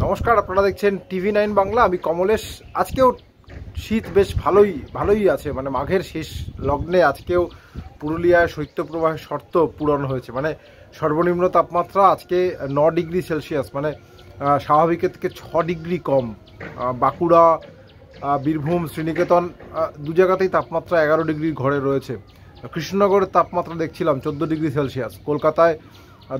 নমস্কার, আপনারা দেখছেন TV9 বাংলা। আমি কমলেশ। আজকেও শীত বেশ ভালোই আছে, মানে মাঘের শেষ লগ্নে আজকেও পুরুলিয়ায় শৈত্যপ্রবাহের শর্ত পূরণ হয়েছে। মানে সর্বনিম্ন তাপমাত্রা আজকে 9 ডিগ্রি সেলসিয়াস, মানে স্বাভাবিকের থেকে 6 ডিগ্রি কম। বাঁকুড়া, বীরভূম, শ্রীনিকেতন দু জায়গাতেই তাপমাত্রা 11 ডিগ্রির ঘরে রয়েছে। কৃষ্ণনগরের তাপমাত্রা দেখছিলাম 14 ডিগ্রি সেলসিয়াস। কলকাতায়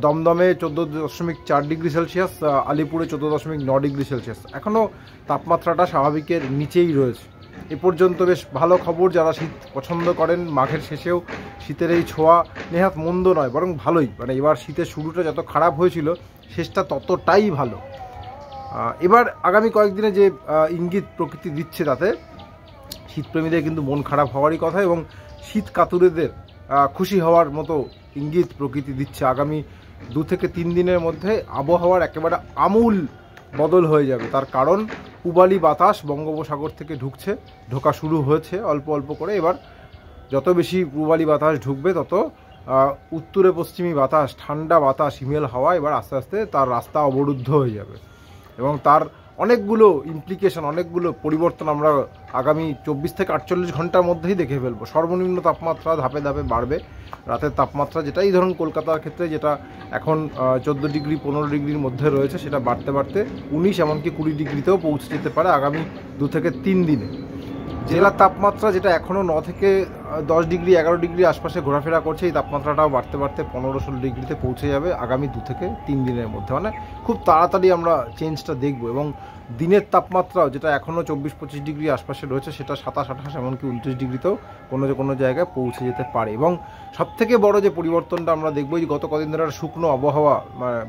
দমদমে 14.4 ডিগ্রি সেলসিয়াস, আলিপুরে 14.9 ডিগ্রি সেলসিয়াস। এখনও তাপমাত্রাটা স্বাভাবিকের নিচেই রয়েছে। এ পর্যন্ত বেশ ভালো খবর। যারা শীত পছন্দ করেন, মাঘের শেষেও শীতের এই ছোঁয়া নেহাত মন্দ নয়, বরং ভালোই। মানে এবার শীতের শুরুটা যত খারাপ হয়েছিল, শেষটা ততটাই ভালো। এবার আগামী কয়েকদিনে যে ইঙ্গিত প্রকৃতি দিচ্ছে, তাতে শীতপ্রেমীদের কিন্তু মন খারাপ হওয়ারই কথা, এবং শীত কাতুরেদের খুশি হওয়ার মতো ইঙ্গিত প্রকৃতি দিচ্ছে। আগামী 2 থেকে 3 দিনের মধ্যে আবহাওয়ার একেবারে আমূল বদল হয়ে যাবে। তার কারণ পূবালি বাতাস বঙ্গোপসাগর থেকে ঢোকা শুরু হয়েছে অল্প অল্প করে। এবার যত বেশি পূবালি বাতাস ঢুকবে, তত উত্তরে পশ্চিমী বাতাস, ঠান্ডা বাতাস, হিমেল হাওয়া এবার আস্তে আস্তে তার রাস্তা অবরুদ্ধ হয়ে যাবে, এবং তার অনেকগুলো ইমপ্লিকেশন, অনেকগুলো পরিবর্তন আমরা আগামী 24 থেকে 48 ঘন্টার মধ্যেই দেখে ফেলবো। সর্বনিম্ন তাপমাত্রা ধাপে ধাপে বাড়বে। রাতের তাপমাত্রা যেটা, এই ধরুন কলকাতার ক্ষেত্রে যেটা এখন 14 ডিগ্রি 15 ডিগ্রির মধ্যে রয়েছে, সেটা বাড়তে বাড়তে 19 এমনকি 20 ডিগ্রিতেও পৌঁছে যেতে পারে আগামী 2 থেকে 3 দিনে। জেলার তাপমাত্রা যেটা এখনও 9 থেকে 10 ডিগ্রি 11 ডিগ্রি আশপাশে ঘোরাফেরা করছে, এই তাপমাত্রাটাও বাড়তে বাড়তে 15-16 ডিগ্রিতে পৌঁছে যাবে আগামী 2 থেকে 3 দিনের মধ্যে। মানে খুব তাড়াতাড়ি আমরা চেঞ্জটা দেখব। এবং দিনের তাপমাত্রাও যেটা এখনও 24-25 ডিগ্রি আশপাশে রয়েছে, সেটা 27-28 এমনকি 29 ডিগ্রিতেও কোনো জায়গায় পৌঁছে যেতে পারে। এবং সবথেকে বড় যে পরিবর্তনটা আমরা দেখবো, যে গত কদিন ধরে শুকনো আবহাওয়া,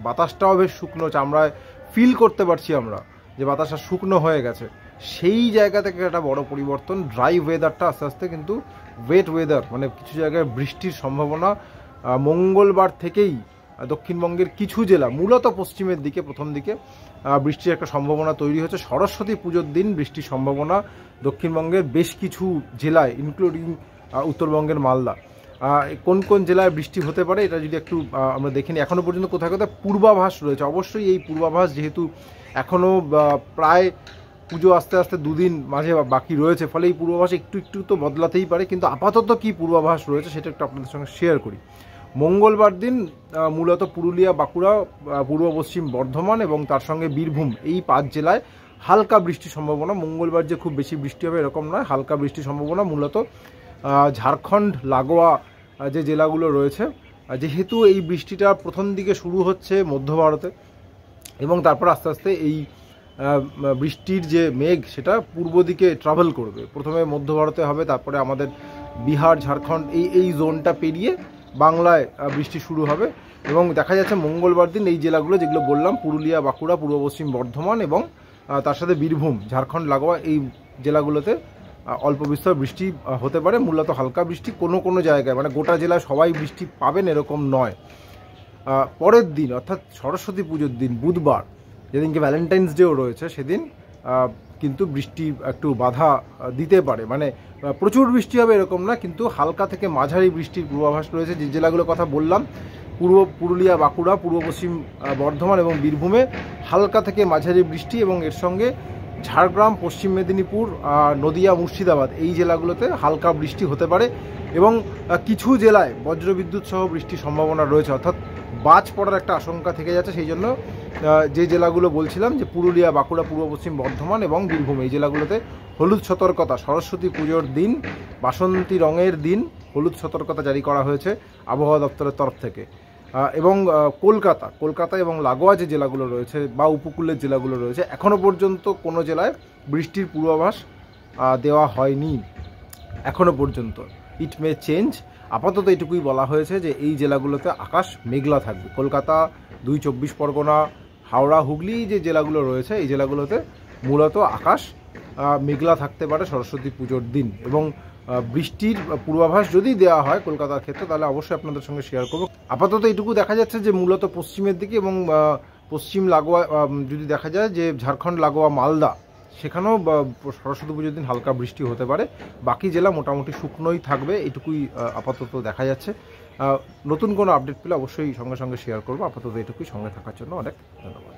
বাতাসটাও বেশ শুকনো, চামড়ায় ফিল করতে পারছি আমরা যে বাতাসটা শুকনো হয়ে গেছে। সেই জায়গা থেকে একটা বড় পরিবর্তন। ড্রাই ওয়েদারটা আস্তে আস্তে কিন্তু ওয়েট ওয়েদার, মানে কিছু জায়গায় বৃষ্টির সম্ভাবনা মঙ্গলবার থেকেই দক্ষিণবঙ্গের কিছু জেলা, মূলত পশ্চিমের দিকে প্রথম দিকে বৃষ্টির একটা সম্ভাবনা তৈরি হচ্ছে। সরস্বতী পুজোর দিন বৃষ্টির সম্ভাবনা দক্ষিণবঙ্গের বেশ কিছু জেলায়, ইনক্লুডিং উত্তরবঙ্গের মালদা। কোন কোন জেলায় বৃষ্টি হতে পারে, এটা যদি একটু আমরা দেখিনি। এখনও পর্যন্ত কোথায় কোথায় পূর্বাভাস রয়েছে। অবশ্যই এই পূর্বাভাস, যেহেতু এখনও প্রায় পুজো আস্তে আস্তে 2 দিন মাঝে বাকি রয়েছে, ফলে এই পূর্বাভাস একটু তো বদলাতেই পারে। কিন্তু আপাতত কি পূর্বাভাস রয়েছে সেটা একটু আপনাদের সঙ্গে শেয়ার করি। মঙ্গলবার দিন মূলত পুরুলিয়া, বাঁকুড়া, পূর্ব পশ্চিম বর্ধমান এবং তার সঙ্গে বীরভূম, এই 5 জেলায় হালকা বৃষ্টির সম্ভাবনা। মঙ্গলবার যে খুব বেশি বৃষ্টি হবে এরকম নয়, হালকা বৃষ্টির সম্ভাবনা। মূলত ঝাড়খণ্ড লাগোয়া যে জেলাগুলো রয়েছে, যেহেতু এই বৃষ্টিটা প্রথম দিকে শুরু হচ্ছে মধ্য ভারতে, এবং তারপর আস্তে আস্তে এই বৃষ্টির যে মেঘ সেটা পূর্ব দিকে ট্রাভেল করবে। প্রথমে মধ্য ভারতে হবে, তারপরে আমাদের বিহার, ঝাড়খণ্ড, এই জোনটা পেরিয়ে বাংলায় বৃষ্টি শুরু হবে। এবং দেখা যাচ্ছে মঙ্গলবার দিন এই জেলাগুলো যেগুলো বললাম, পুরুলিয়া, বাঁকুড়া, পূর্ব পশ্চিম বর্ধমান এবং তার সাথে বীরভূম, ঝাড়খণ্ড লাগোয়া এই জেলাগুলোতে অল্প বিস্তর বৃষ্টি হতে পারে। মূলত হালকা বৃষ্টি কোনো জায়গায়, মানে গোটা জেলায় সবাই বৃষ্টি পাবেন এরকম নয়। পরের দিন অর্থাৎ সরস্বতী পুজোর দিন, বুধবার, যেদিনকে ভ্যালেন্টাইন্স ডেও রয়েছে, সেদিন কিন্তু বৃষ্টি একটু বাধা দিতে পারে। মানে প্রচুর বৃষ্টি হবে এরকম না, কিন্তু হালকা থেকে মাঝারি বৃষ্টির পূর্বাভাস রয়েছে। যে জেলাগুলোর কথা বললাম, পুরুলিয়া, বাঁকুড়া, পূর্ব পশ্চিম বর্ধমান এবং বীরভূমে হালকা থেকে মাঝারি বৃষ্টি, এবং এর সঙ্গে ঝাড়গ্রাম, পশ্চিম মেদিনীপুর, নদিয়া, মুর্শিদাবাদ এই জেলাগুলোতে হালকা বৃষ্টি হতে পারে। এবং কিছু জেলায় বজ্রবিদ্যুৎ সহ বৃষ্টির সম্ভাবনা রয়েছে, অর্থাৎ বাজ পড়ার একটা আশঙ্কা থেকে যাচ্ছে। সেই জন্য যে জেলাগুলো বলছিলাম, যে পুরুলিয়া, বাঁকুড়া, পূর্ব পশ্চিম বর্ধমান এবং বীরভূম, এই জেলাগুলোতে হলুদ সতর্কতা, সরস্বতী পুজোর দিন, বাসন্তী রঙের দিন হলুদ সতর্কতা জারি করা হয়েছে আবহাওয়া দপ্তরের তরফ থেকে। এবং কলকাতা এবং লাগোয়া যে জেলাগুলো রয়েছে বা উপকূলের জেলাগুলো রয়েছে, এখনও পর্যন্ত কোনো জেলায় বৃষ্টির পূর্বাভাস দেওয়া হয়নি এখনও পর্যন্ত। ইট মে চেঞ্জ। আপাতত এটুকুই বলা হয়েছে যে এই জেলাগুলোতে আকাশ মেঘলা থাকবে। কলকাতা, 2 চব্বিশ পরগনা, হাওড়া, হুগলি যে জেলাগুলো রয়েছে, এই জেলাগুলোতে মূলত আকাশ মেঘলা থাকতে পারে সরস্বতী পুজোর দিন। এবং বৃষ্টির পূর্বাভাস যদি দেওয়া হয় কলকাতার ক্ষেত্রে, তাহলে অবশ্যই আপনাদের সঙ্গে শেয়ার করব। আপাতত এইটুকু দেখা যাচ্ছে যে মূলত পশ্চিমের দিকে এবং পশ্চিম লাগোয়া, যদি দেখা যায় যে ঝাড়খণ্ড লাগোয়া মালদা, সেখানেও সরস্বতী পুজোর দিন হালকা বৃষ্টি হতে পারে। বাকি জেলা মোটামুটি শুকনোই থাকবে, এটুকুই আপাতত দেখা যাচ্ছে। নতুন কোনো আপডেট পেলে অবশ্যই সঙ্গে সঙ্গে শেয়ার করবো। আপাতত এটুকুই। সঙ্গে থাকার জন্য অনেক ধন্যবাদ।